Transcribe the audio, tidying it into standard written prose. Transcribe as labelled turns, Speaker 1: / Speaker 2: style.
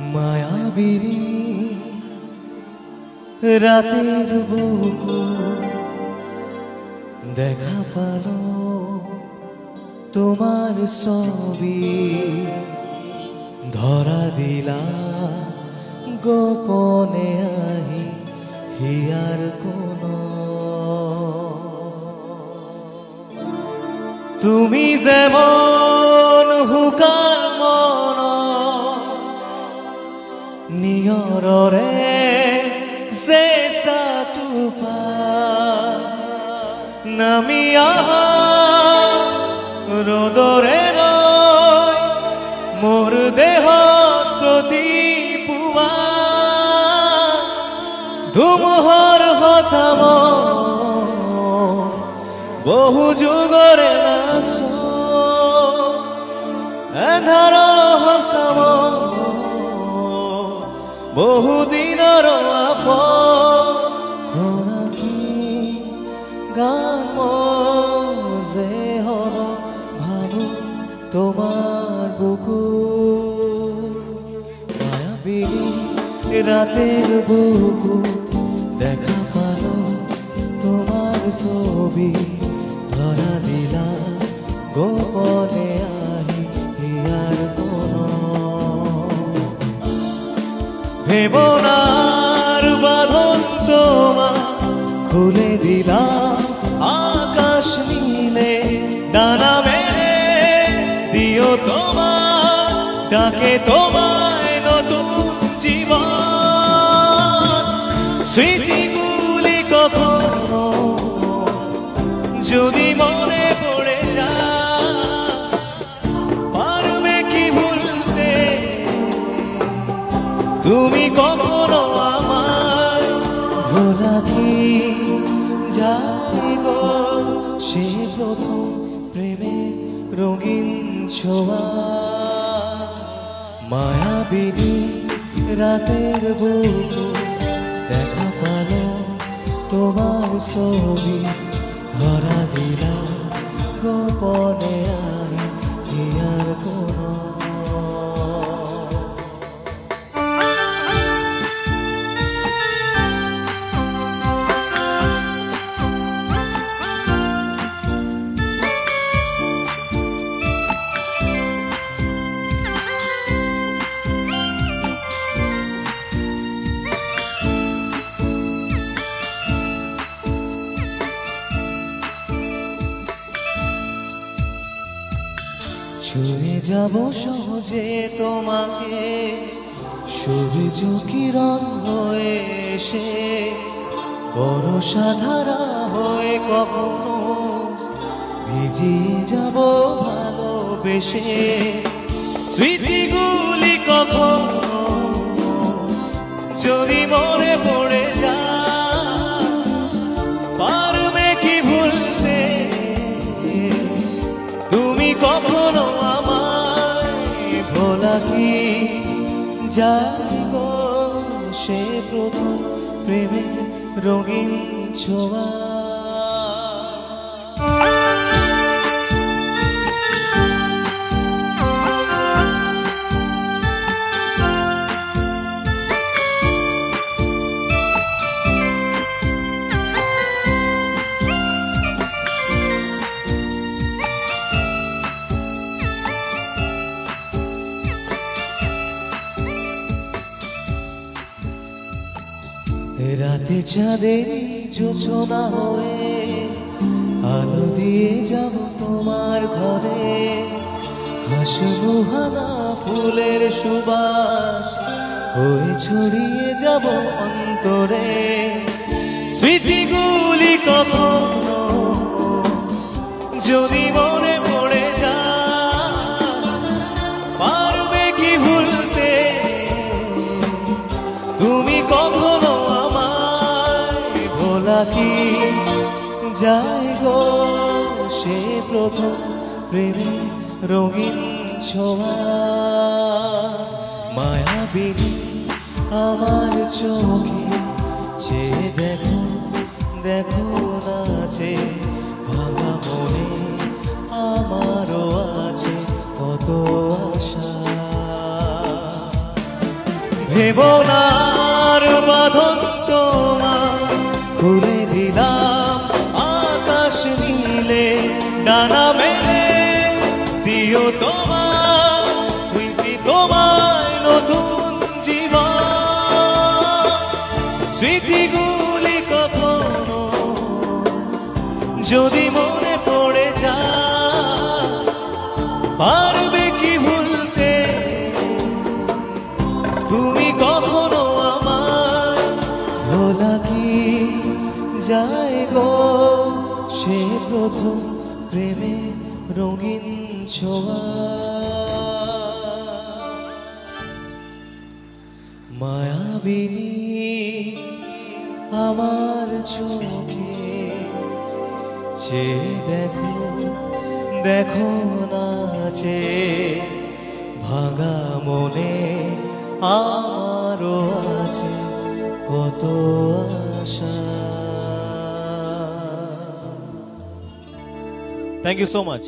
Speaker 1: মায়াবিনী রাতের বুকু দেখা পালো তোমার ছবি ধরা দিলা গোপনে আহি হিয়ার কোন তুমি যেমন হুকার মন নিয়ৰৰে চেঁচা তুফান নামি আহা ৰ'দৰে ৰৈ মোৰ দেহত প্ৰতি পুৱা ধুমুহাৰ হঠাম বহু যুগৰে নাচ এন্ধাৰ হচাম বহুদিনৰ আপকি গান যে হব ভাবো তোমার বুকু মায়াবিনী রাতের বুকু দেখা পালো তোমার ছবি ধরা দিলা গোপনে আহি হিয়ার কোন ভেবনার বাঁধন তোমার খুলে দিলা আকাশ নীলে ডানা মেলে দিও তোমার ডাকে তোমায় নতুন জীবন স্মৃতিগুলি কখনো যদি মনে পড়ে যায় পারবে কি ভুলতে তুমি কখনো আমার ভোলা কি যায় গো সে প্রথম প্রেমে রঙিন ছোঁয়া মায়াবিনী রাতের বুকু দেখা পালো তোমার ছবি ধরা দিলা গোপনে আহি হিয়ার কোন ছুঁয়ে যাব সহজে তোমাকে সূর্য কিরণ হয়ে এসে বর্ষা ধারা হয়ে কখনো ভিজিয়ে যাব ভালোবেসে স্মৃতিগুলি কখনো যদি মনে পড়ে যায় পারবে কি ভুলতে তুমি কখনো ভোলা কি যায় গো সে প্রথম প্রেমের রঙিন ছোঁয়া রাতে চাঁদের জোছনা হয়ে আলো দিয়ে যাব তোমার ঘরে হাসবো হানা ফুলের সুবাস হয়ে ছড়িয়ে যাব অন্তরে স্মৃতিগুলি কখনো যদি মনে পড়ে যায় পারবে কি ভুলতে তুমি কখনো কি যায় গো সে প্রথম প্রেমে রঙিন ছোঁয়া মায়াবিনী আমার চোখে চেয়ে দেখো দেখো নাচে ভাঙা মনে আমারও আছে কত আশা ভেবনার বাঁধন তোমার খুলে দিলাম আকাশ নীলে ডানা মেলে দিও তোমার হইতে তোমায় নতুন জীবন স্মৃতিগুলি কখনো যদি মনে পড়ে যায় পারবে কি ভুলতে তুমি কখনো আমার ভোলা কি যায় গো সে প্রথম প্রেমে রঙিন ছোঁয়া মায়াবিনী আমার চোখে চেয়ে দেখো দেখো নাচে ভাঙা মনে আমারও আছে কত আশা থ্যাংক ইউ সো মাচ